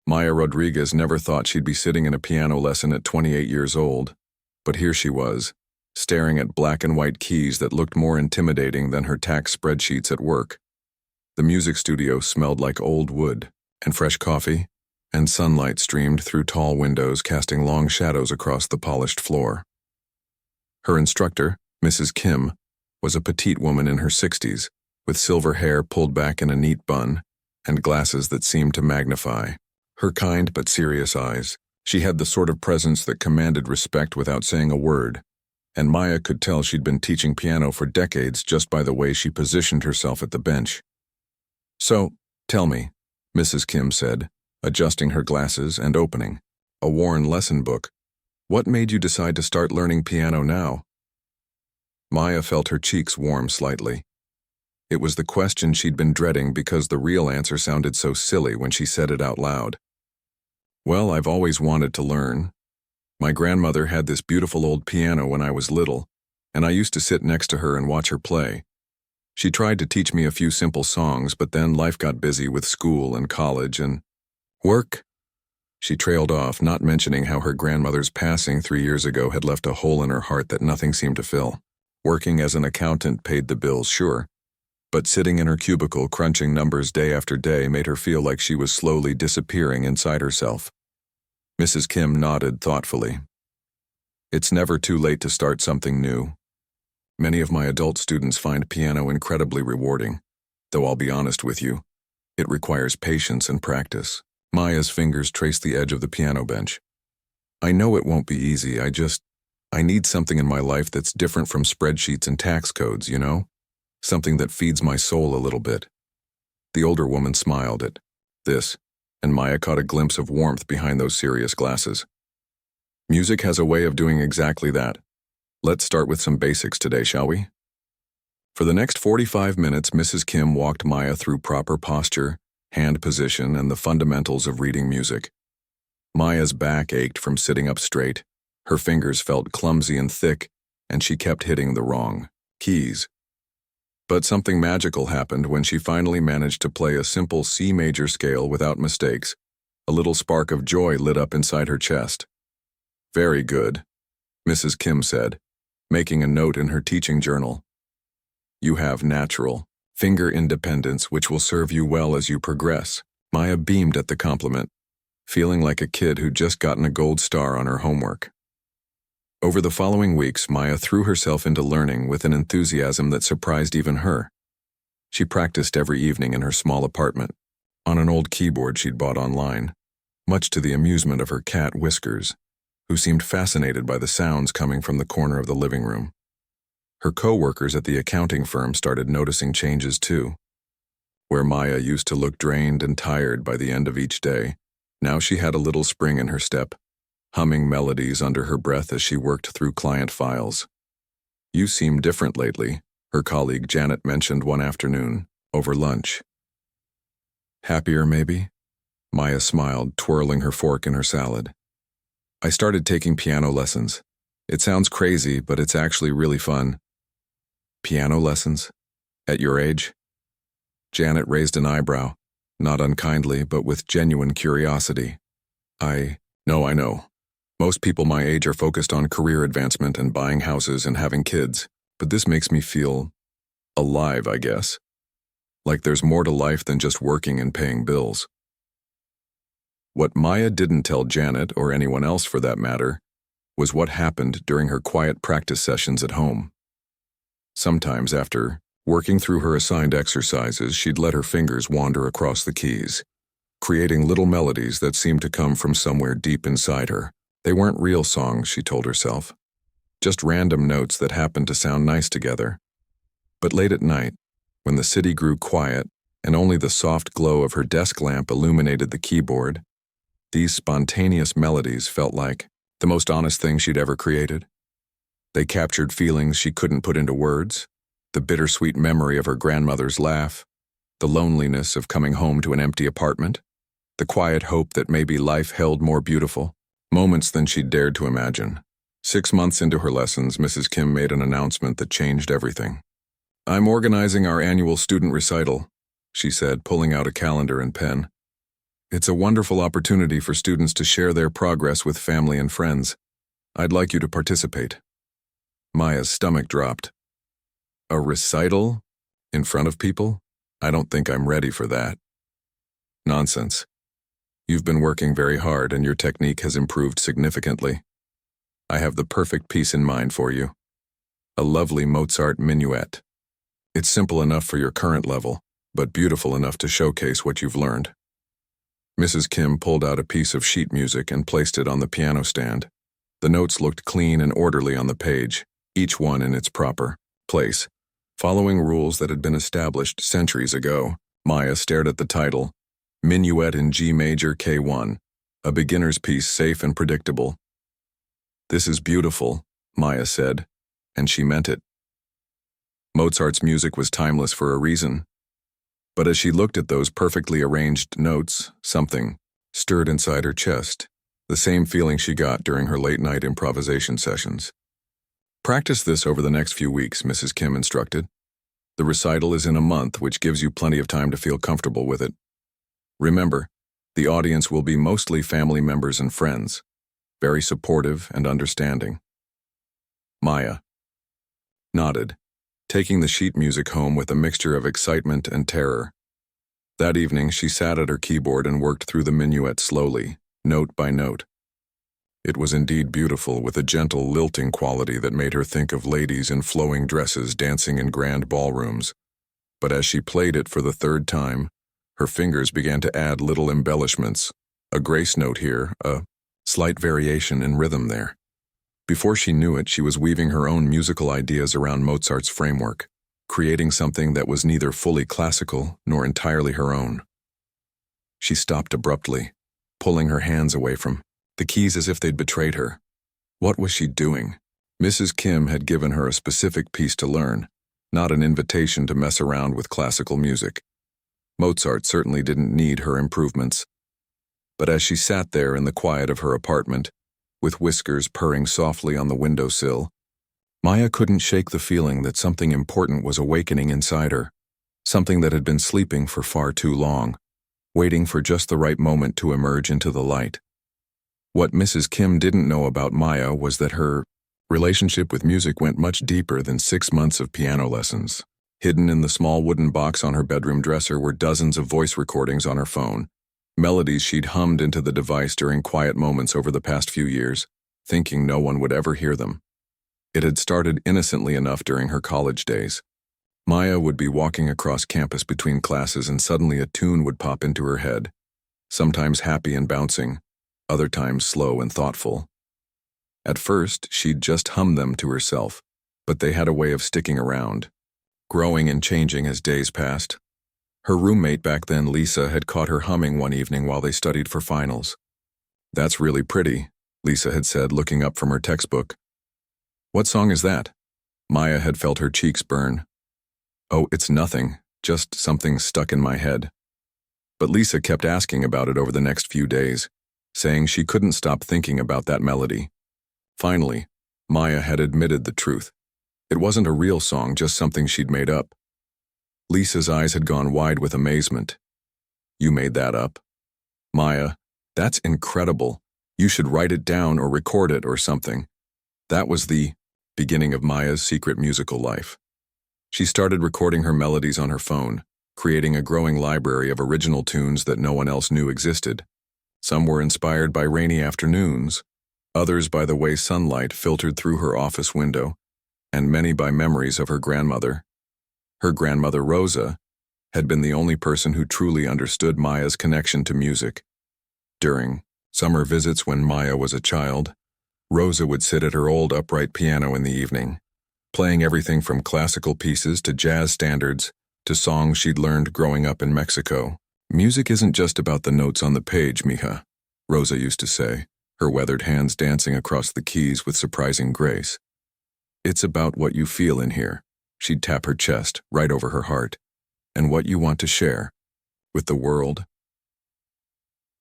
Maya Rodriguez never thought she'd be sitting in a piano lesson at 28 years old, but here she was, staring at black and white keys that looked more intimidating than her tax spreadsheets at work. The music studio smelled like old wood, and fresh coffee, and sunlight streamed through tall windows, casting long shadows across the polished floor. Her instructor, Mrs. Kim, was a petite woman in her 60s, with silver hair pulled back in a neat bun, and glasses that seemed to magnify her kind but serious eyes. She had the sort of presence that commanded respect without saying a word, and Maya could tell she'd been teaching piano for decades just by the way she positioned herself at the bench. "So, tell me," Mrs. Kim said, adjusting her glasses and opening a worn lesson book. "What made you decide to start learning piano now?" Maya felt her cheeks warm slightly. It was the question she'd been dreading because the real answer sounded so silly when she said it out loud. "Well, I've always wanted to learn. My grandmother had this beautiful old piano when I was little, and I used to sit next to her and watch her play. She tried to teach me a few simple songs, but then life got busy with school and college and work." She trailed off, not mentioning how her grandmother's passing 3 years ago had left a hole in her heart that nothing seemed to fill. Working as an accountant paid the bills, sure, but sitting in her cubicle crunching numbers day after day made her feel like she was slowly disappearing inside herself. Mrs. Kim nodded thoughtfully. "It's never too late to start something new. Many of my adult students find piano incredibly rewarding, though I'll be honest with you, it requires patience and practice." Maya's fingers traced the edge of the piano bench. "I know it won't be easy, I need something in my life that's different from spreadsheets and tax codes, you know? Something that feeds my soul a little bit." The older woman smiled at this, and Maya caught a glimpse of warmth behind those serious glasses. "Music has a way of doing exactly that. Let's start with some basics today, shall we?" For the next 45 minutes, Mrs. Kim walked Maya through proper posture, hand position, and the fundamentals of reading music. Maya's back ached from sitting up straight, her fingers felt clumsy and thick, and she kept hitting the wrong keys. But something magical happened when she finally managed to play a simple C major scale without mistakes. A little spark of joy lit up inside her chest. "Very good," Mrs. Kim said, making a note in her teaching journal. "You have natural finger independence, which will serve you well as you progress." Maya beamed at the compliment, feeling like a kid who'd just gotten a gold star on her homework. Over the following weeks, Maya threw herself into learning with an enthusiasm that surprised even her. She practiced every evening in her small apartment, on an old keyboard she'd bought online, much to the amusement of her cat Whiskers, who seemed fascinated by the sounds coming from the corner of the living room. Her co-workers at the accounting firm started noticing changes too. Where Maya used to look drained and tired by the end of each day, now she had a little spring in her step, humming melodies under her breath as she worked through client files. "You seem different lately," her colleague Janet mentioned one afternoon, over lunch. "Happier, maybe?" Maya smiled, twirling her fork in her salad. "I started taking piano lessons. It sounds crazy, but it's actually really fun." "Piano lessons? At your age?" Janet raised an eyebrow, not unkindly, but with genuine curiosity. No, I know. Most people my age are focused on career advancement and buying houses and having kids, but this makes me feel alive, I guess. Like there's more to life than just working and paying bills." What Maya didn't tell Janet, or anyone else for that matter, was what happened during her quiet practice sessions at home. Sometimes after working through her assigned exercises, she'd let her fingers wander across the keys, creating little melodies that seemed to come from somewhere deep inside her. They weren't real songs, she told herself, just random notes that happened to sound nice together. But late at night, when the city grew quiet and only the soft glow of her desk lamp illuminated the keyboard, these spontaneous melodies felt like the most honest thing she'd ever created. They captured feelings she couldn't put into words, the bittersweet memory of her grandmother's laugh, the loneliness of coming home to an empty apartment, the quiet hope that maybe life held more beautiful moments than she'd dared to imagine. 6 months into her lessons, Mrs. Kim made an announcement that changed everything. "I'm organizing our annual student recital," she said, pulling out a calendar and pen. It's a wonderful opportunity for students to share their progress with family and friends. I'd like you to participate. Maya's stomach dropped. A recital? In front of people? I don't think I'm ready for that. Nonsense. You've been working very hard and your technique has improved significantly. I have the perfect piece in mind for you. A lovely Mozart minuet. It's simple enough for your current level, but beautiful enough to showcase what you've learned. Mrs. Kim pulled out a piece of sheet music and placed it on the piano stand. The notes looked clean and orderly on the page, each one in its proper place. Following rules that had been established centuries ago, Maya stared at the title, Minuet in G Major K1, a beginner's piece safe and predictable. "This is beautiful," Maya said, and she meant it. Mozart's music was timeless for a reason. But as she looked at those perfectly arranged notes, something stirred inside her chest, the same feeling she got during her late-night improvisation sessions. "Practice this over the next few weeks," Mrs. Kim instructed. "The recital is in a month, which gives you plenty of time to feel comfortable with it. Remember, the audience will be mostly family members and friends, very supportive and understanding." Maya nodded, taking the sheet music home with a mixture of excitement and terror. That evening, she sat at her keyboard and worked through the minuet slowly, note by note. It was indeed beautiful, with a gentle, lilting quality that made her think of ladies in flowing dresses dancing in grand ballrooms. But as she played it for the third time, her fingers began to add little embellishments, a grace note here, a slight variation in rhythm there. Before she knew it, she was weaving her own musical ideas around Mozart's framework, creating something that was neither fully classical nor entirely her own. She stopped abruptly, pulling her hands away from the keys as if they'd betrayed her. What was she doing? Mrs. Kim had given her a specific piece to learn, not an invitation to mess around with classical music. Mozart certainly didn't need her improvements. But as she sat there in the quiet of her apartment, with whiskers purring softly on the windowsill, Maya couldn't shake the feeling that something important was awakening inside her, something that had been sleeping for far too long, waiting for just the right moment to emerge into the light. What Mrs. Kim didn't know about Maya was that her relationship with music went much deeper than 6 months of piano lessons. Hidden in the small wooden box on her bedroom dresser were dozens of voice recordings on her phone, melodies she'd hummed into the device during quiet moments over the past few years, thinking no one would ever hear them. It had started innocently enough during her college days. Maya would be walking across campus between classes and suddenly a tune would pop into her head, sometimes happy and bouncing, other times slow and thoughtful. At first, she'd just hum them to herself, but they had a way of sticking around, growing and changing as days passed. Her roommate back then, Lisa, had caught her humming one evening while they studied for finals. "That's really pretty," Lisa had said, looking up from her textbook. "What song is that?" Maya had felt her cheeks burn. "Oh, it's nothing, just something stuck in my head." But Lisa kept asking about it over the next few days, saying she couldn't stop thinking about that melody. Finally, Maya had admitted the truth. It wasn't a real song, just something she'd made up. Lisa's eyes had gone wide with amazement. "You made that up?" "Maya, that's incredible. You should write it down or record it or something." That was the beginning of Maya's secret musical life. She started recording her melodies on her phone, creating a growing library of original tunes that no one else knew existed. Some were inspired by rainy afternoons, others by the way sunlight filtered through her office window, and many by memories of her grandmother. Her grandmother, Rosa, had been the only person who truly understood Maya's connection to music. During summer visits when Maya was a child, Rosa would sit at her old upright piano in the evening, playing everything from classical pieces to jazz standards to songs she'd learned growing up in Mexico. "Music isn't just about the notes on the page, mija," Rosa used to say, her weathered hands dancing across the keys with surprising grace. "It's about what you feel in here." She'd tap her chest, right over her heart, "and what you want to share with the world."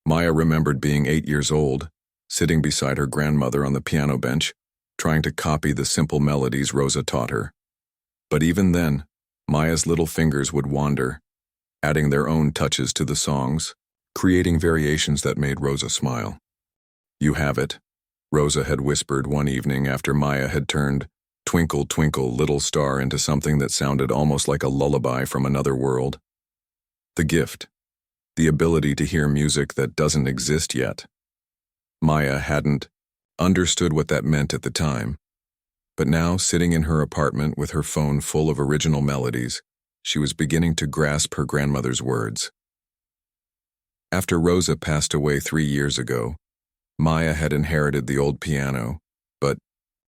Maya remembered being 8 years old, sitting beside her grandmother on the piano bench, trying to copy the simple melodies Rosa taught her. But even then, Maya's little fingers would wander, adding their own touches to the songs. creating variations that made Rosa smile. "You have it," Rosa had whispered one evening after Maya had turned "Twinkle, Twinkle, Little Star" into something that sounded almost like a lullaby from another world. The gift. The ability to hear music that doesn't exist yet. Maya hadn't understood what that meant at the time, but now, sitting in her apartment with her phone full of original melodies, she was beginning to grasp her grandmother's words. After Rosa passed away 3 years ago, Maya had inherited the old piano, but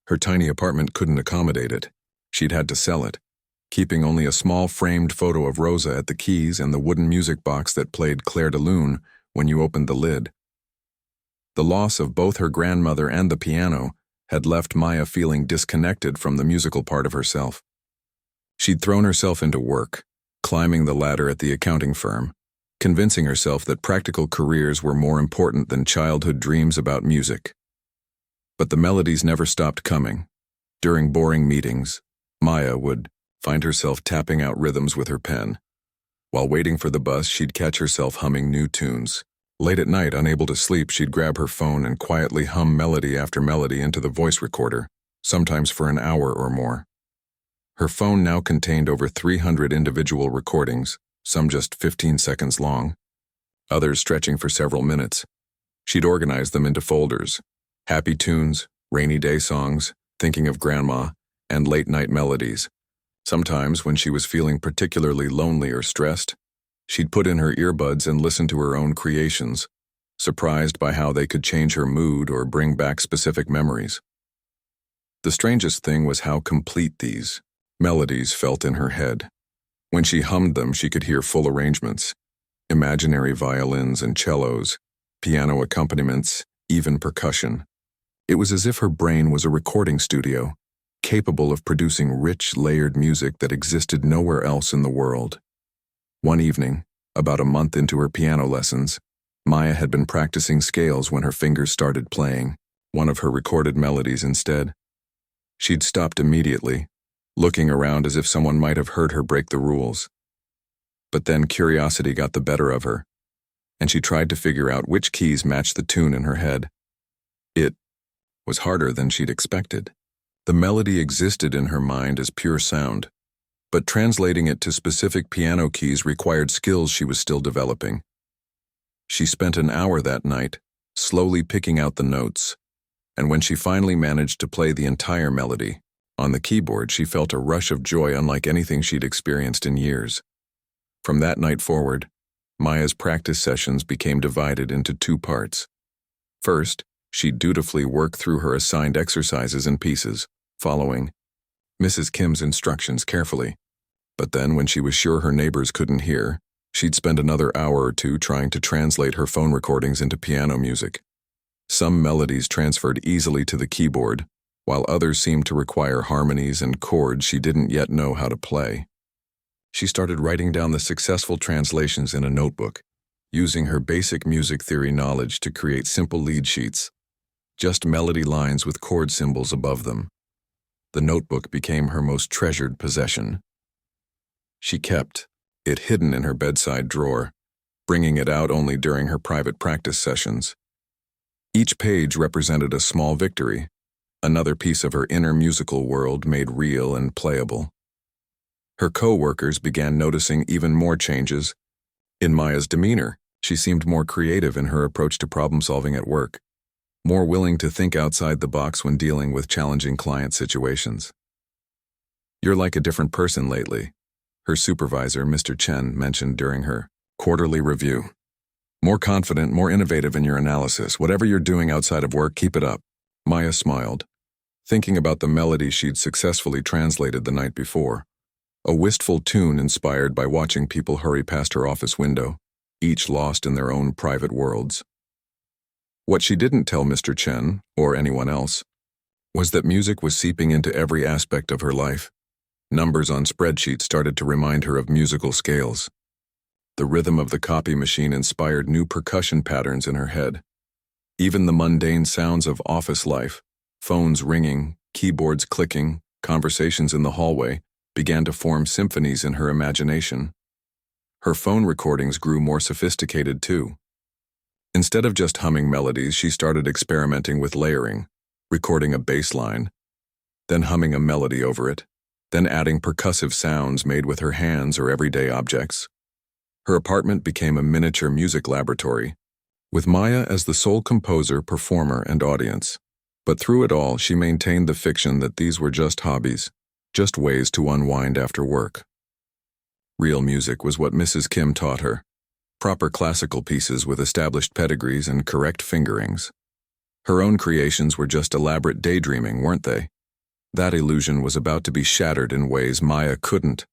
her tiny apartment couldn't accommodate it. She'd had to sell it, keeping only a small framed photo of Rosa at the keys and the wooden music box that played Clair de Lune when you opened the lid. The loss of both her grandmother and the piano had left Maya feeling disconnected from the musical part of herself. She'd thrown herself into work, climbing the ladder at the accounting firm, convincing herself that practical careers were more important than childhood dreams about music. But the melodies never stopped coming. During boring meetings, Maya would find herself tapping out rhythms with her pen. While waiting for the bus, she'd catch herself humming new tunes. Late at night, unable to sleep, she'd grab her phone and quietly hum melody after melody into the voice recorder, sometimes for an hour or more. Her phone now contained over 300 individual recordings, some just 15 seconds long, others stretching for several minutes. She'd organized them into folders: happy tunes, rainy day songs, thinking of grandma, and late-night melodies. Sometimes, when she was feeling particularly lonely or stressed, she'd put in her earbuds and listen to her own creations, surprised by how they could change her mood or bring back specific memories. The strangest thing was how complete these melodies felt in her head. When she hummed them, she could hear full arrangements, imaginary violins and cellos, piano accompaniments, even percussion. It was as if her brain was a recording studio, capable of producing rich, layered music that existed nowhere else in the world. One evening, about a month into her piano lessons, Maya had been practicing scales when her fingers started playing one of her recorded melodies instead. She'd stopped immediately, looking around as if someone might have heard her break the rules. But then curiosity got the better of her, and she tried to figure out which keys matched the tune in her head. It was harder than she'd expected. The melody existed in her mind as pure sound, but translating it to specific piano keys required skills she was still developing. She spent an hour that night, slowly picking out the notes, and when she finally managed to play the entire melody, on the keyboard she felt a rush of joy unlike anything she'd experienced in years. From that night forward, Maya's practice sessions became divided into 2 parts. First, she'd dutifully work through her assigned exercises and pieces, following Mrs. Kim's instructions carefully. But then, when she was sure her neighbors couldn't hear, she'd spend another hour or 2 trying to translate her phone recordings into piano music. Some melodies transferred easily to the keyboard, while others seemed to require harmonies and chords she didn't yet know how to play. She started writing down the successful translations in a notebook, using her basic music theory knowledge to create simple lead sheets, just melody lines with chord symbols above them. The notebook became her most treasured possession. She kept it hidden in her bedside drawer, bringing it out only during her private practice sessions. Each page represented a small victory, another piece of her inner musical world made real and playable. Her co-workers began noticing even more changes. In Maya's demeanor, she seemed more creative in her approach to problem-solving at work, more willing to think outside the box when dealing with challenging client situations. "You're like a different person lately," her supervisor, Mr. Chen, mentioned during her quarterly review. "More confident, more innovative in your analysis. Whatever you're doing outside of work, keep it up." Maya smiled, thinking about the melody she'd successfully translated the night before, a wistful tune inspired by watching people hurry past her office window, each lost in their own private worlds. What she didn't tell Mr. Chen, or anyone else, was that music was seeping into every aspect of her life. Numbers on spreadsheets started to remind her of musical scales. The rhythm of the copy machine inspired new percussion patterns in her head. Even the mundane sounds of office life, phones ringing, keyboards clicking, conversations in the hallway, began to form symphonies in her imagination. Her phone recordings grew more sophisticated too, Instead of just humming melodies, she started experimenting with layering, recording a bass line, then humming a melody over it, then adding percussive sounds made with her hands or everyday objects. Her apartment became a miniature music laboratory, with Maya as the sole composer, performer, and audience. But through it all, she maintained the fiction that these were just hobbies, just ways to unwind after work. Real music was what Mrs. Kim taught her. Proper classical pieces with established pedigrees and correct fingerings. Her own creations were just elaborate daydreaming, weren't they? That illusion was about to be shattered in ways Maya couldn't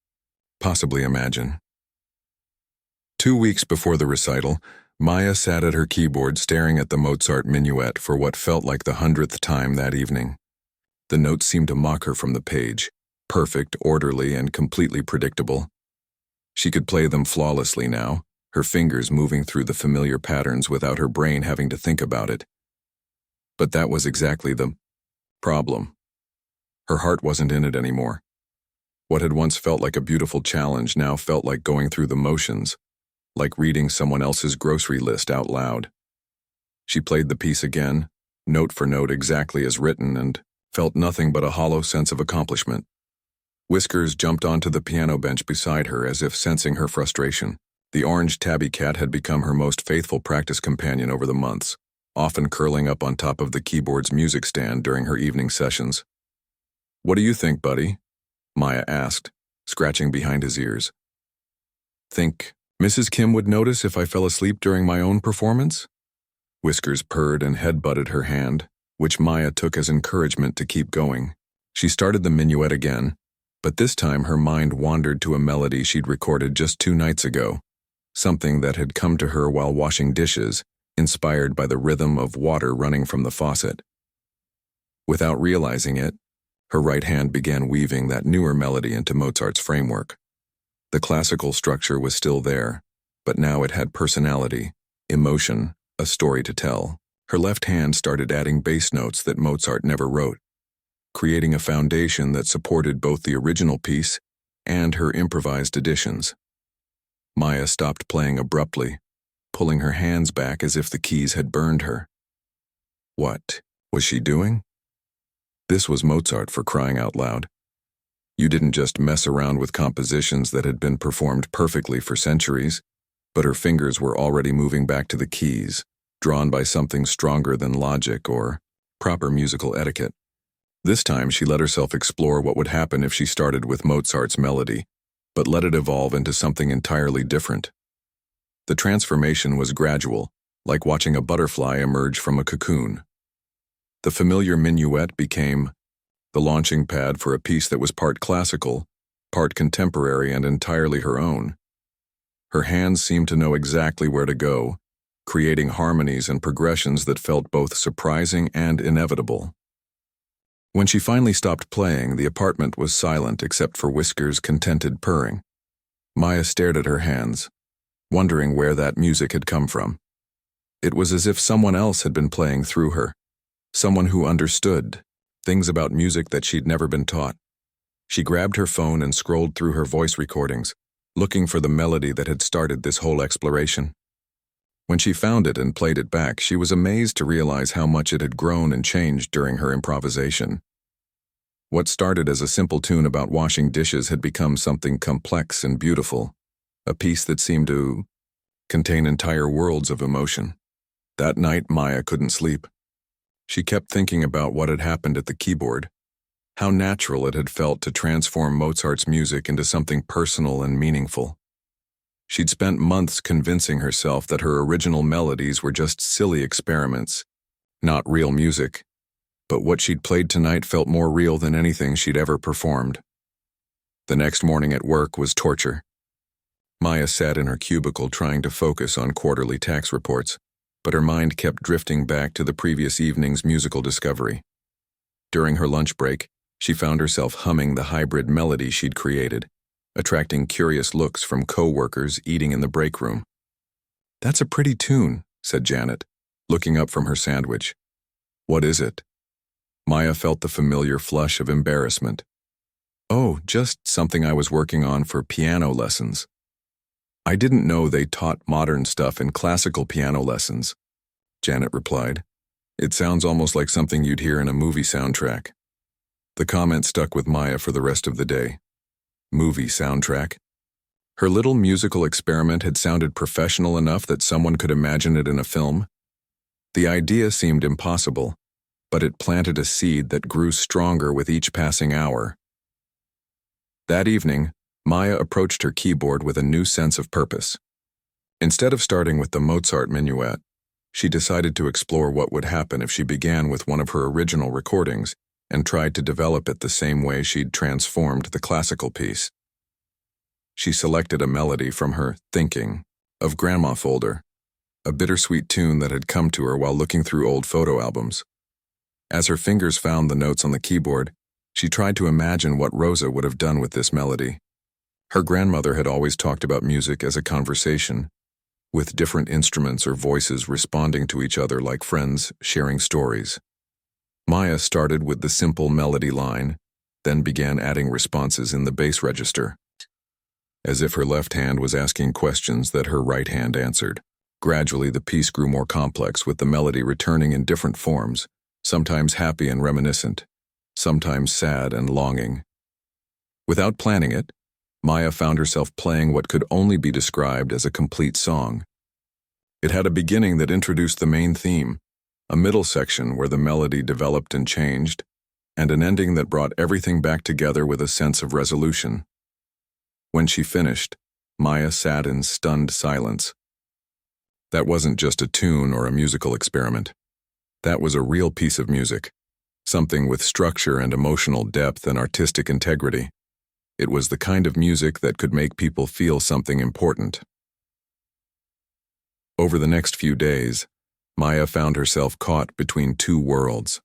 possibly imagine. 2 weeks before the recital, Maya sat at her keyboard staring at the Mozart minuet for what felt like the 100th time that evening. The notes seemed to mock her from the page, perfect, orderly, and completely predictable. She could play them flawlessly now, her fingers moving through the familiar patterns without her brain having to think about it. But that was exactly the problem. Her heart wasn't in it anymore. What had once felt like a beautiful challenge now felt like going through the motions, like reading someone else's grocery list out loud. She played the piece again, note for note exactly as written, and felt nothing but a hollow sense of accomplishment. Whiskers jumped onto the piano bench beside her as if sensing her frustration. The orange tabby cat had become her most faithful practice companion over the months, often curling up on top of the keyboard's music stand during her evening sessions. "What do you think, buddy?" Maya asked, scratching behind his ears. "Think Mrs. Kim would notice if I fell asleep during my own performance?" Whiskers purred and head-butted her hand, which Maya took as encouragement to keep going. She started the minuet again, but this time her mind wandered to a melody she'd recorded just 2 nights ago. Something that had come to her while washing dishes, inspired by the rhythm of water running from the faucet. Without realizing it, her right hand began weaving that newer melody into Mozart's framework. The classical structure was still there, but now it had personality, emotion, a story to tell. Her left hand started adding bass notes that Mozart never wrote, creating a foundation that supported both the original piece and her improvised additions. Maya stopped playing abruptly, pulling her hands back as if the keys had burned her. What was she doing? This was Mozart, for crying out loud. You didn't just mess around with compositions that had been performed perfectly for centuries, but her fingers were already moving back to the keys, drawn by something stronger than logic or proper musical etiquette. This time she let herself explore what would happen if she started with Mozart's melody, but let it evolve into something entirely different. The transformation was gradual, like watching a butterfly emerge from a cocoon. The familiar minuet became the launching pad for a piece that was part classical, part contemporary, and entirely her own. Her hands seemed to know exactly where to go, creating harmonies and progressions that felt both surprising and inevitable. When she finally stopped playing, the apartment was silent except for Whiskers' contented purring. Maya stared at her hands, wondering where that music had come from. It was as if someone else had been playing through her, someone who understood things about music that she'd never been taught. She grabbed her phone and scrolled through her voice recordings, looking for the melody that had started this whole exploration. When she found it and played it back, she was amazed to realize how much it had grown and changed during her improvisation. What started as a simple tune about washing dishes had become something complex and beautiful, a piece that seemed to contain entire worlds of emotion. That night, Maya couldn't sleep. She kept thinking about what had happened at the keyboard, how natural it had felt to transform Mozart's music into something personal and meaningful. She'd spent months convincing herself that her original melodies were just silly experiments, not real music, but what she'd played tonight felt more real than anything she'd ever performed. The next morning at work was torture. Maya sat in her cubicle trying to focus on quarterly tax reports, but her mind kept drifting back to the previous evening's musical discovery. During her lunch break, she found herself humming the hybrid melody she'd created, attracting curious looks from co-workers eating in the break room. "That's a pretty tune," said Janet, looking up from her sandwich. "What is it?" Maya felt the familiar flush of embarrassment. "Oh, just something I was working on for piano lessons." "I didn't know they taught modern stuff in classical piano lessons," Janet replied. "It sounds almost like something you'd hear in a movie soundtrack." The comment stuck with Maya for the rest of the day. Movie soundtrack? Her little musical experiment had sounded professional enough that someone could imagine it in a film. The idea seemed impossible, but it planted a seed that grew stronger with each passing hour. That evening, Maya approached her keyboard with a new sense of purpose. Instead of starting with the Mozart Minuet, she decided to explore what would happen if she began with one of her original recordings and tried to develop it the same way she'd transformed the classical piece. She selected a melody from her Thinking of Grandma folder, a bittersweet tune that had come to her while looking through old photo albums. As her fingers found the notes on the keyboard, she tried to imagine what Rosa would have done with this melody. Her grandmother had always talked about music as a conversation, with different instruments or voices responding to each other like friends sharing stories. Maya started with the simple melody line, then began adding responses in the bass register, as if her left hand was asking questions that her right hand answered. Gradually, the piece grew more complex, with the melody returning in different forms, sometimes happy and reminiscent, sometimes sad and longing. Without planning it, Maya found herself playing what could only be described as a complete song. It had a beginning that introduced the main theme, a middle section where the melody developed and changed, and an ending that brought everything back together with a sense of resolution. When she finished, Maya sat in stunned silence. That wasn't just a tune or a musical experiment. That was a real piece of music, something with structure and emotional depth and artistic integrity. It was the kind of music that could make people feel something important. Over the next few days, Maya found herself caught between two worlds.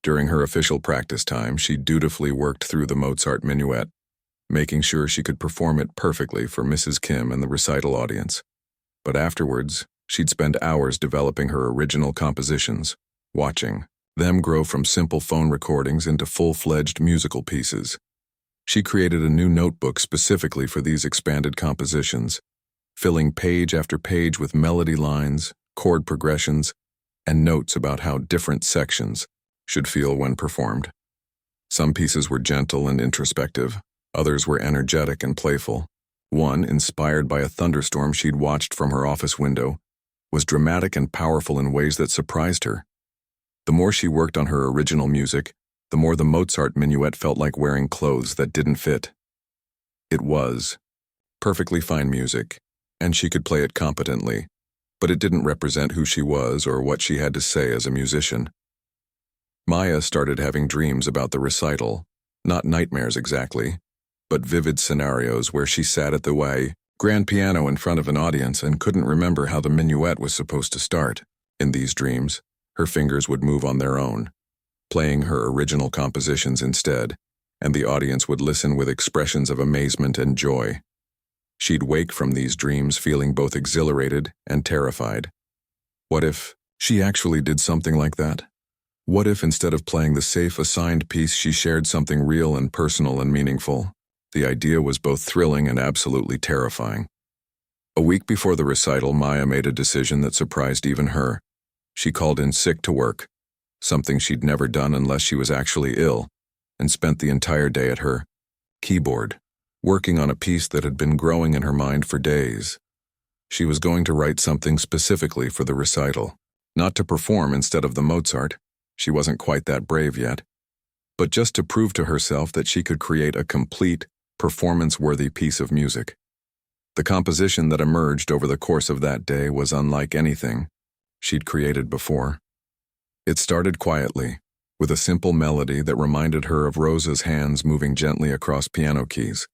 During her official practice time, she dutifully worked through the Mozart Minuet, making sure she could perform it perfectly for Mrs. Kim and the recital audience. But afterwards, she'd spend hours developing her original compositions, watching them grow from simple phone recordings into full-fledged musical pieces. She created a new notebook specifically for these expanded compositions, filling page after page with melody lines, chord progressions, and notes about how different sections should feel when performed. Some pieces were gentle and introspective, others were energetic and playful. One, inspired by a thunderstorm she'd watched from her office window, was dramatic and powerful in ways that surprised her. The more she worked on her original music, the more the Mozart Minuet felt like wearing clothes that didn't fit. It was perfectly fine music, and she could play it competently, but it didn't represent who she was or what she had to say as a musician. Maya started having dreams about the recital, not nightmares exactly, but vivid scenarios where she sat at the grand piano in front of an audience and couldn't remember how the minuet was supposed to start. In these dreams, her fingers would move on their own, playing her original compositions instead, and the audience would listen with expressions of amazement and joy. She'd wake from these dreams feeling both exhilarated and terrified. What if she actually did something like that? What if instead of playing the safe assigned piece, she shared something real and personal and meaningful? The idea was both thrilling and absolutely terrifying. A week before the recital, Maya made a decision that surprised even her. She called in sick to work, something she'd never done unless she was actually ill, and spent the entire day at her keyboard, working on a piece that had been growing in her mind for days. She was going to write something specifically for the recital, not to perform instead of the Mozart. She wasn't quite that brave yet, but just to prove to herself that she could create a complete, performance-worthy piece of music. The composition that emerged over the course of that day was unlike anything she'd created before. It started quietly, with a simple melody that reminded her of Rosa's hands moving gently across piano keys.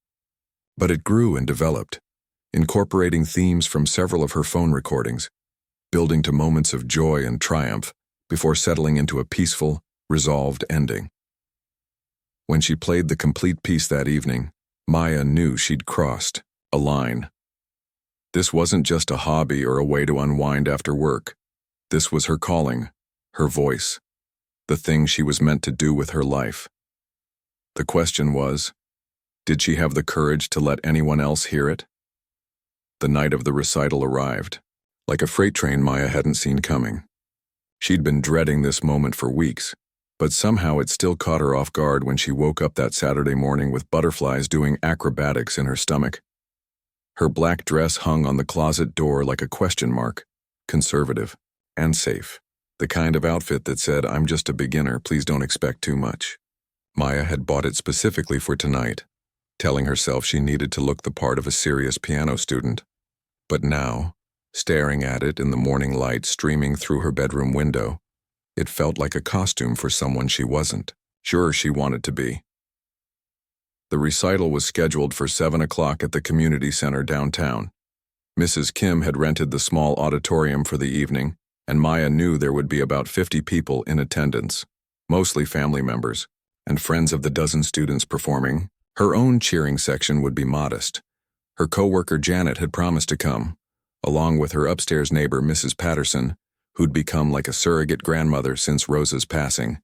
But it grew and developed, incorporating themes from several of her phone recordings, building to moments of joy and triumph before settling into a peaceful, resolved ending. When she played the complete piece that evening, Maya knew she'd crossed a line. This wasn't just a hobby or a way to unwind after work. This was her calling, her voice, the thing she was meant to do with her life. The question was, did she have the courage to let anyone else hear it? The night of the recital arrived, like a freight train Maya hadn't seen coming. She'd been dreading this moment for weeks, but somehow it still caught her off guard when she woke up that Saturday morning with butterflies doing acrobatics in her stomach. Her black dress hung on the closet door like a question mark, conservative and safe. The kind of outfit that said, "I'm just a beginner, please don't expect too much." Maya had bought it specifically for tonight, telling herself she needed to look the part of a serious piano student. But now, staring at it in the morning light streaming through her bedroom window, it felt like a costume for someone she wasn't sure she wanted to be. The recital was scheduled for 7 o'clock at the community center downtown. Mrs. Kim had rented the small auditorium for the evening, and Maya knew there would be about 50 people in attendance, mostly family members, and friends of the dozen students performing. Her own cheering section would be modest. Her coworker Janet had promised to come, along with her upstairs neighbor Mrs. Patterson, who'd become like a surrogate grandmother since Rosa's passing.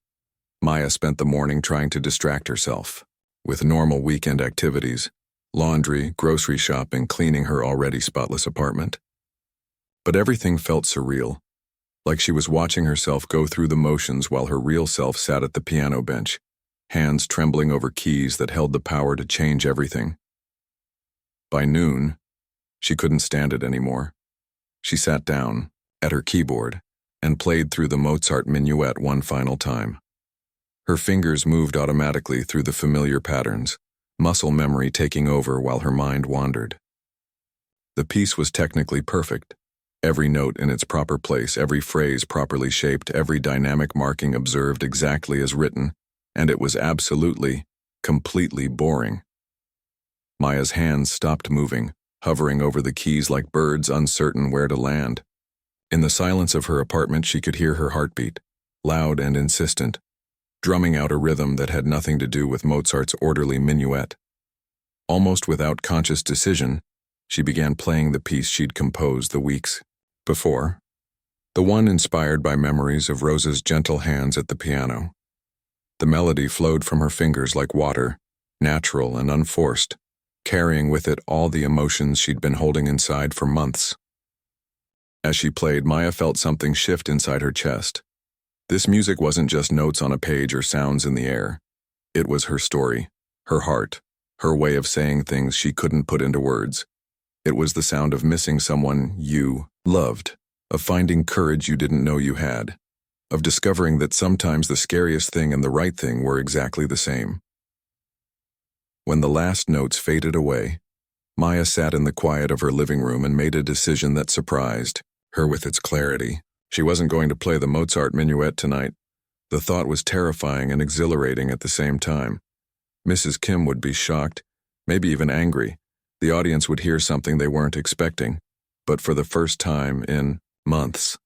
Maya spent the morning trying to distract herself with normal weekend activities, laundry, grocery shopping, cleaning her already spotless apartment. But everything felt surreal, like she was watching herself go through the motions while her real self sat at the piano bench, hands trembling over keys that held the power to change everything. By noon, she couldn't stand it anymore. She sat down, at her keyboard, and played through the Mozart minuet one final time. Her fingers moved automatically through the familiar patterns, muscle memory taking over while her mind wandered. The piece was technically perfect. Every note in its proper place, every phrase properly shaped, every dynamic marking observed exactly as written, and it was absolutely, completely boring. Maya's hands stopped moving, hovering over the keys like birds uncertain where to land. In the silence of her apartment, she could hear her heartbeat, loud and insistent, drumming out a rhythm that had nothing to do with Mozart's orderly minuet. Almost without conscious decision, she began playing the piece she'd composed the weeks before, the one inspired by memories of Rosa's gentle hands at the piano. The melody flowed from her fingers like water, natural and unforced, carrying with it all the emotions she'd been holding inside for months. As she played, Maya felt something shift inside her chest. This music wasn't just notes on a page or sounds in the air. It was her story, her heart, her way of saying things she couldn't put into words. It was the sound of missing someone you loved, of finding courage you didn't know you had, of discovering that sometimes the scariest thing and the right thing were exactly the same. When the last notes faded away, Maya sat in the quiet of her living room and made a decision that surprised her with its clarity. She wasn't going to play the Mozart minuet tonight. The thought was terrifying and exhilarating at the same time. Mrs. Kim would be shocked, maybe even angry. The audience would hear something they weren't expecting. But for the first time in months,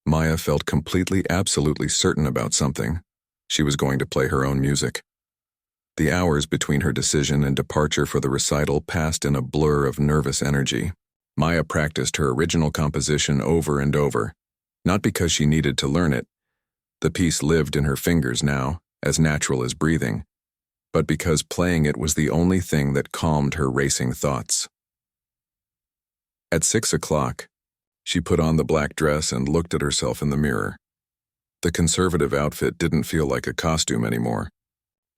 Maya felt completely, absolutely certain about something. She was going to play her own music. The hours between her decision and departure for the recital passed in a blur of nervous energy. Maya practiced her original composition over and over, not because she needed to learn it. The piece lived in her fingers now, as natural as breathing, but because playing it was the only thing that calmed her racing thoughts. At 6 o'clock, she put on the black dress and looked at herself in the mirror. The conservative outfit didn't feel like a costume anymore.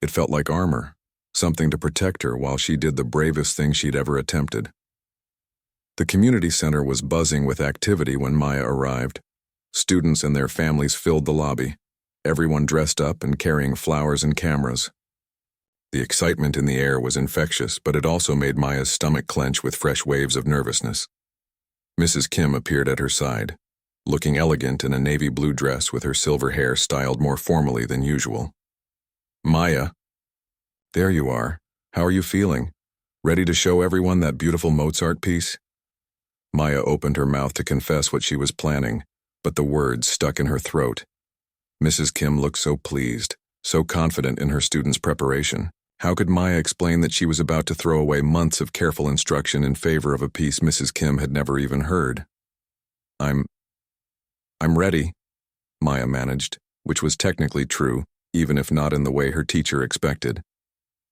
It felt like armor, something to protect her while she did the bravest thing she'd ever attempted. The community center was buzzing with activity when Maya arrived. Students and their families filled the lobby, everyone dressed up and carrying flowers and cameras. The excitement in the air was infectious, but it also made Maya's stomach clench with fresh waves of nervousness. Mrs. Kim appeared at her side, looking elegant in a navy blue dress with her silver hair styled more formally than usual. "Maya, there you are. How are you feeling? Ready to show everyone that beautiful Mozart piece?" Maya opened her mouth to confess what she was planning, but the words stuck in her throat. Mrs. Kim looked so pleased, so confident in her students' preparation. How could Maya explain that she was about to throw away months of careful instruction in favor of a piece Mrs. Kim had never even heard? I'm ready," Maya managed, which was technically true, even if not in the way her teacher expected.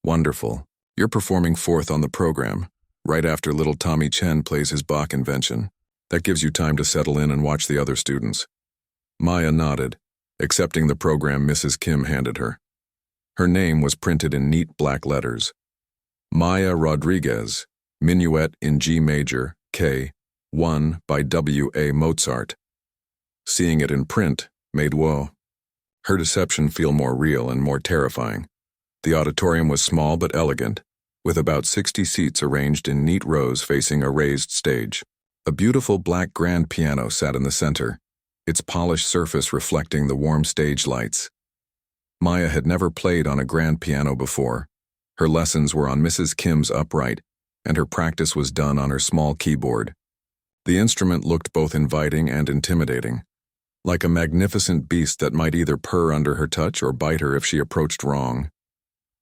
"Wonderful. You're performing fourth on the program, right after little Tommy Chen plays his Bach invention. That gives you time to settle in and watch the other students." Maya nodded, accepting the program Mrs. Kim handed her. Her name was printed in neat black letters. Maya Rodriguez, Minuet in G major, K.1 by W.A. Mozart. Seeing it in print made her deception feel more real and more terrifying. The auditorium was small but elegant, with about 60 seats arranged in neat rows facing a raised stage. A beautiful black grand piano sat in the center, its polished surface reflecting the warm stage lights. Maya had never played on a grand piano before. Her lessons were on Mrs. Kim's upright, and her practice was done on her small keyboard. The instrument looked both inviting and intimidating, like a magnificent beast that might either purr under her touch or bite her if she approached wrong.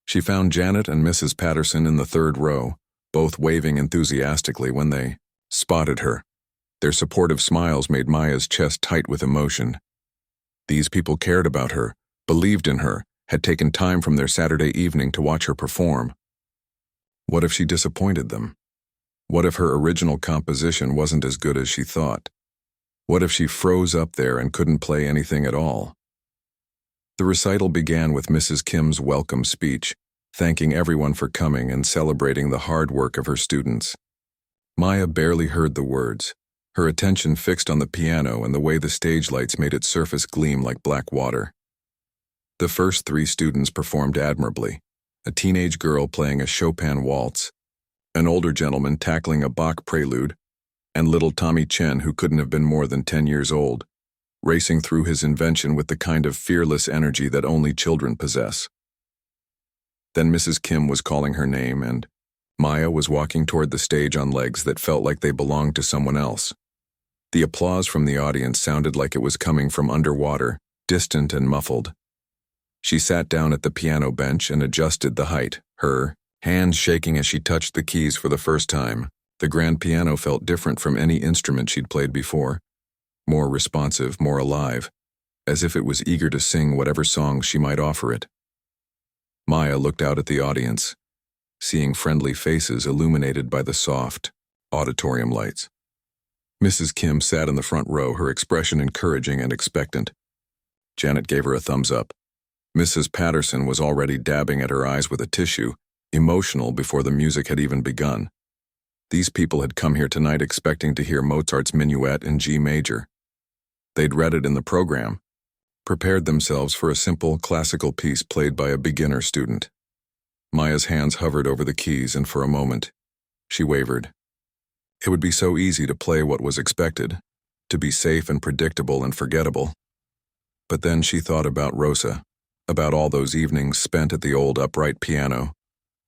She found Janet and Mrs. Patterson in the third row, both waving enthusiastically when they spotted her. Their supportive smiles made Maya's chest tight with emotion. These people cared about her, believed in her, had taken time from their Saturday evening to watch her perform. What if she disappointed them? What if her original composition wasn't as good as she thought? What if she froze up there and couldn't play anything at all? The recital began with Mrs. Kim's welcome speech, thanking everyone for coming and celebrating the hard work of her students. Maya barely heard the words, her attention fixed on the piano and the way the stage lights made its surface gleam like black water. The first 3 students performed admirably, a teenage girl playing a Chopin waltz, an older gentleman tackling a Bach prelude, and little Tommy Chen, who couldn't have been more than 10 years old, racing through his invention with the kind of fearless energy that only children possess. Then Mrs. Kim was calling her name, and Maya was walking toward the stage on legs that felt like they belonged to someone else. The applause from the audience sounded like it was coming from underwater, distant and muffled. She sat down at the piano bench and adjusted the height, her hands shaking as she touched the keys for the first time. The grand piano felt different from any instrument she'd played before, more responsive, more alive, as if it was eager to sing whatever songs she might offer it. Maya looked out at the audience, seeing friendly faces illuminated by the soft auditorium lights. Mrs. Kim sat in the front row, her expression encouraging and expectant. Janet gave her a thumbs up. Mrs. Patterson was already dabbing at her eyes with a tissue, emotional before the music had even begun. These people had come here tonight expecting to hear Mozart's Minuet in G major. They'd read it in the program, prepared themselves for a simple classical piece played by a beginner student. Maya's hands hovered over the keys, and for a moment, she wavered. It would be so easy to play what was expected, to be safe and predictable and forgettable. But then she thought about Rosa, about all those evenings spent at the old upright piano,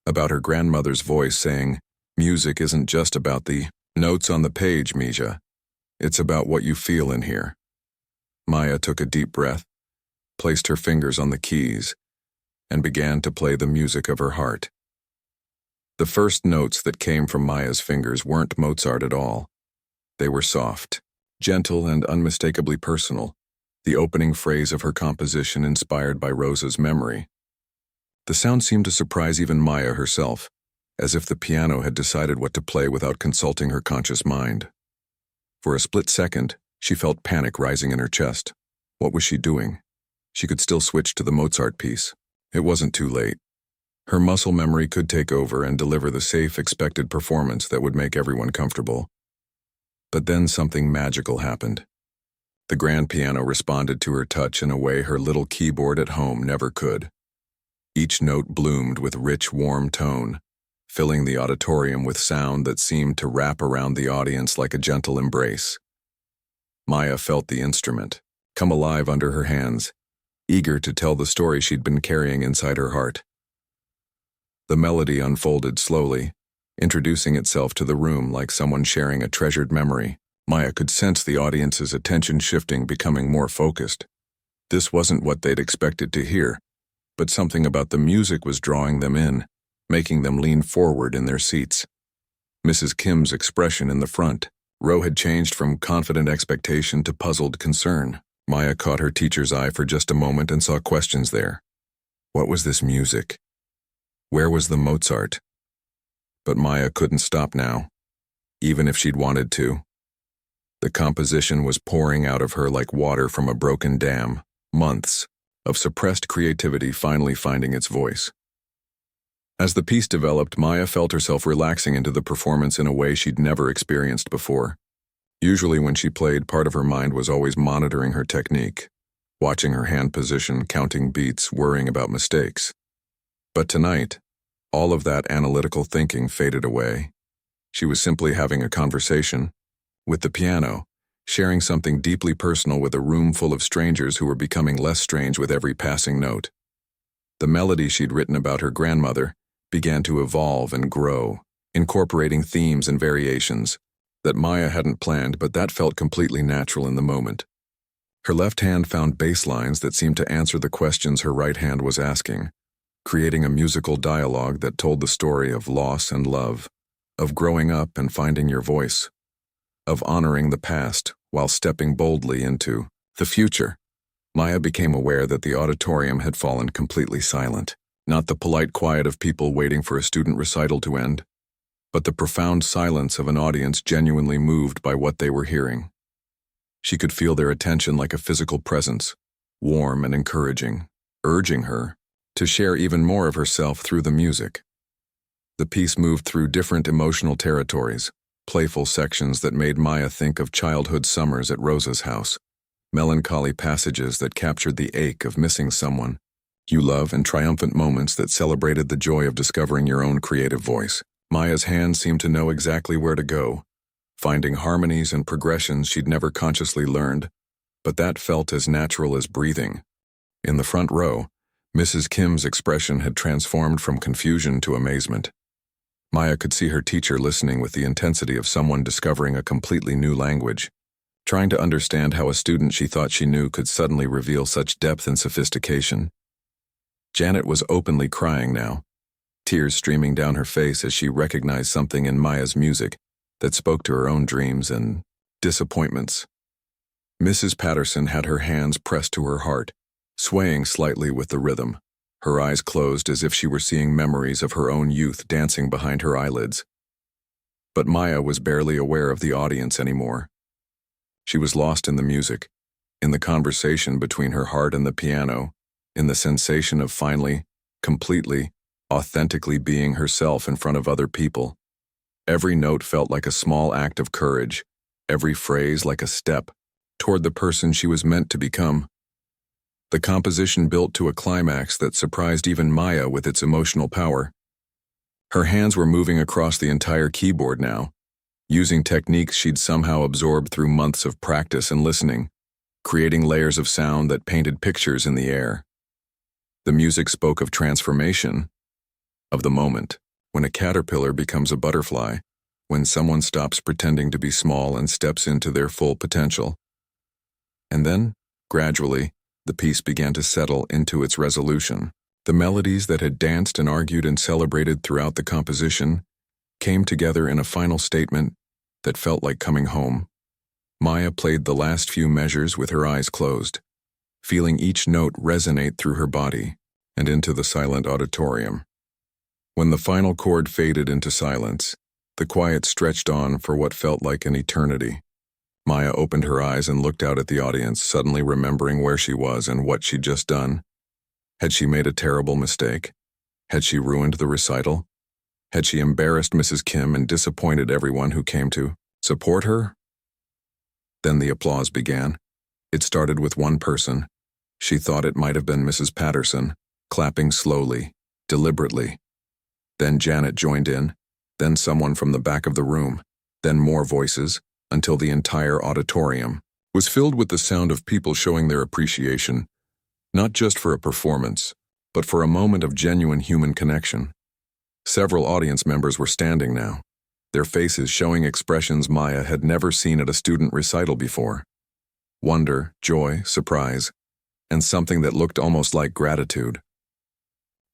about her grandmother's voice saying, "Music isn't just about the notes on the page, Misha. It's about what you feel in here." Maya took a deep breath, placed her fingers on the keys, and began to play the music of her heart. The first notes that came from Maya's fingers weren't Mozart at all. They were soft, gentle, and unmistakably personal, the opening phrase of her composition inspired by Rosa's memory. The sound seemed to surprise even Maya herself, as if the piano had decided what to play without consulting her conscious mind. For a split second, she felt panic rising in her chest. What was she doing? She could still switch to the Mozart piece. It wasn't too late. Her muscle memory could take over and deliver the safe, expected performance that would make everyone comfortable. But then something magical happened. The grand piano responded to her touch in a way her little keyboard at home never could. Each note bloomed with rich, warm tone, filling the auditorium with sound that seemed to wrap around the audience like a gentle embrace. Maya felt the instrument come alive under her hands, eager to tell the story she'd been carrying inside her heart. The melody unfolded slowly, introducing itself to the room like someone sharing a treasured memory. Maya could sense the audience's attention shifting, becoming more focused. This wasn't what they'd expected to hear, but something about the music was drawing them in, making them lean forward in their seats. Mrs. Kim's expression in the front row had changed from confident expectation to puzzled concern. Maya caught her teacher's eye for just a moment and saw questions there. What was this music? Where was the Mozart? But Maya couldn't stop now, even if she'd wanted to. The composition was pouring out of her like water from a broken dam, months of suppressed creativity finally finding its voice. As the piece developed, Maya felt herself relaxing into the performance in a way she'd never experienced before. Usually when she played, part of her mind was always monitoring her technique, watching her hand position, counting beats, worrying about mistakes. But tonight, all of that analytical thinking faded away. She was simply having a conversation with the piano, sharing something deeply personal with a room full of strangers who were becoming less strange with every passing note. The melody she'd written about her grandmother began to evolve and grow, incorporating themes and variations that Maya hadn't planned, but that felt completely natural in the moment. Her left hand found bass lines that seemed to answer the questions her right hand was asking, creating a musical dialogue that told the story of loss and love, of growing up and finding your voice, of honoring the past while stepping boldly into the future. Maya became aware that the auditorium had fallen completely silent, not the polite quiet of people waiting for a student recital to end, but the profound silence of an audience genuinely moved by what they were hearing. She could feel their attention like a physical presence, warm and encouraging, urging her to share even more of herself through the music. The piece moved through different emotional territories, playful sections that made Maya think of childhood summers at Rosa's house, melancholy passages that captured the ache of missing someone you love, and triumphant moments that celebrated the joy of discovering your own creative voice. Maya's hands seemed to know exactly where to go, finding harmonies and progressions she'd never consciously learned, but that felt as natural as breathing. In the front row, Mrs. Kim's expression had transformed from confusion to amazement. Maya could see her teacher listening with the intensity of someone discovering a completely new language, trying to understand how a student she thought she knew could suddenly reveal such depth and sophistication. Janet was openly crying now, tears streaming down her face as she recognized something in Maya's music that spoke to her own dreams and disappointments. Mrs. Patterson had her hands pressed to her heart, swaying slightly with the rhythm, her eyes closed as if she were seeing memories of her own youth dancing behind her eyelids. But Maya was barely aware of the audience anymore. She was lost in the music, in the conversation between her heart and the piano, in the sensation of finally, completely, authentically being herself in front of other people. Every note felt like a small act of courage, every phrase like a step toward the person she was meant to become. The composition built to a climax that surprised even Maya with its emotional power. Her hands were moving across the entire keyboard now, using techniques she'd somehow absorbed through months of practice and listening, creating layers of sound that painted pictures in the air. The music spoke of transformation, of the moment, when a caterpillar becomes a butterfly, when someone stops pretending to be small and steps into their full potential. And then, gradually, the piece began to settle into its resolution. The melodies that had danced and argued and celebrated throughout the composition came together in a final statement that felt like coming home. Maya played the last few measures with her eyes closed, feeling each note resonate through her body and into the silent auditorium. When the final chord faded into silence, the quiet stretched on for what felt like an eternity. Maya opened her eyes and looked out at the audience, suddenly remembering where she was and what she'd just done. Had she made a terrible mistake? Had she ruined the recital? Had she embarrassed Mrs. Kim and disappointed everyone who came to support her? Then the applause began. It started with one person. She thought it might have been Mrs. Patterson, clapping slowly, deliberately. Then Janet joined in, then someone from the back of the room, then more voices, until the entire auditorium was filled with the sound of people showing their appreciation, not just for a performance, but for a moment of genuine human connection. Several audience members were standing now, their faces showing expressions Maya had never seen at a student recital before. Wonder, joy, surprise, and something that looked almost like gratitude.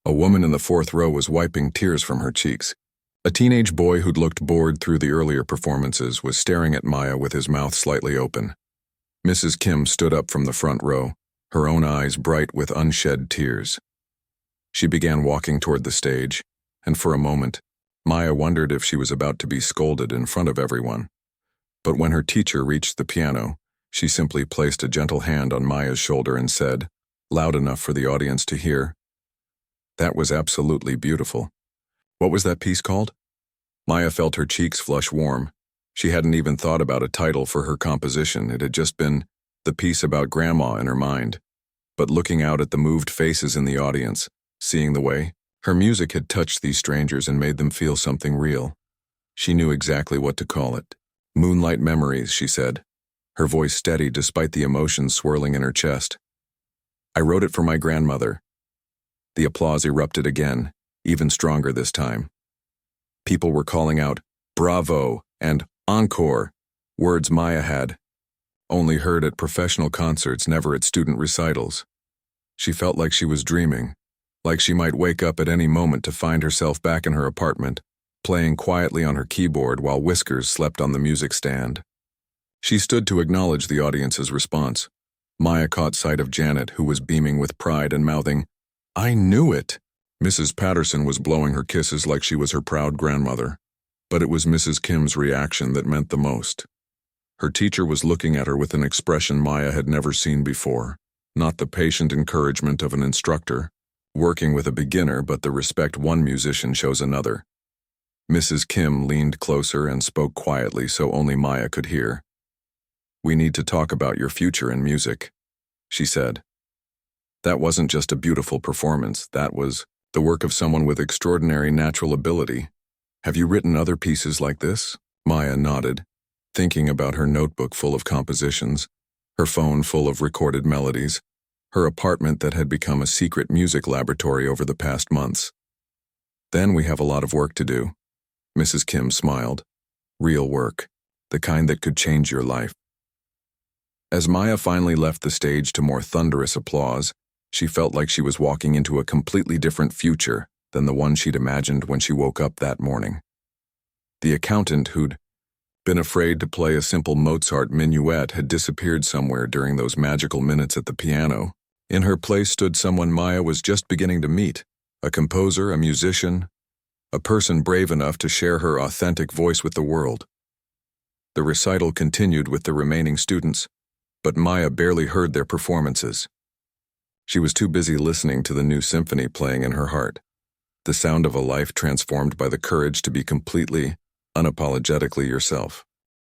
A woman in the fourth row was wiping tears from her cheeks. A teenage boy who'd looked bored through the earlier performances was staring at Maya with his mouth slightly open. Mrs. Kim stood up from the front row, her own eyes bright with unshed tears. She began walking toward the stage, and for a moment, Maya wondered if she was about to be scolded in front of everyone. But when her teacher reached the piano, she simply placed a gentle hand on Maya's shoulder and said, loud enough for the audience to hear, "That was absolutely beautiful." What was that piece called? Maya felt her cheeks flush warm. She hadn't even thought about a title for her composition. It had just been the piece about Grandma in her mind. But looking out at the moved faces in the audience, seeing the way her music had touched these strangers and made them feel something real, she knew exactly what to call it. "Moonlight Memories," she said, her voice steady despite the emotions swirling in her chest. "I wrote it for my grandmother." The applause erupted again, even stronger this time. People were calling out, "Bravo," and "Encore," words Maya had only heard at professional concerts, never at student recitals. She felt like she was dreaming, like she might wake up at any moment to find herself back in her apartment, playing quietly on her keyboard while Whiskers slept on the music stand. She stood to acknowledge the audience's response. Maya caught sight of Janet, who was beaming with pride and mouthing, "I knew it!" Mrs. Patterson was blowing her kisses like she was her proud grandmother, but it was Mrs. Kim's reaction that meant the most. Her teacher was looking at her with an expression Maya had never seen before, not the patient encouragement of an instructor working with a beginner, but the respect one musician shows another. Mrs. Kim leaned closer and spoke quietly so only Maya could hear. "We need to talk about your future in music," she said. "That wasn't just a beautiful performance, that was the work of someone with extraordinary natural ability. Have you written other pieces like this?" Maya nodded, thinking about her notebook full of compositions, her phone full of recorded melodies, her apartment that had become a secret music laboratory over the past months. "Then we have a lot of work to do." Mrs. Kim smiled. "Real work, the kind that could change your life." As Maya finally left the stage to more thunderous applause, she felt like she was walking into a completely different future than the one she'd imagined when she woke up that morning. The accountant who'd been afraid to play a simple Mozart minuet had disappeared somewhere during those magical minutes at the piano. In her place stood someone Maya was just beginning to meet, a composer, a musician, a person brave enough to share her authentic voice with the world. The recital continued with the remaining students, but Maya barely heard their performances. She was too busy listening to the new symphony playing in her heart, the sound of a life transformed by the courage to be completely, unapologetically yourself.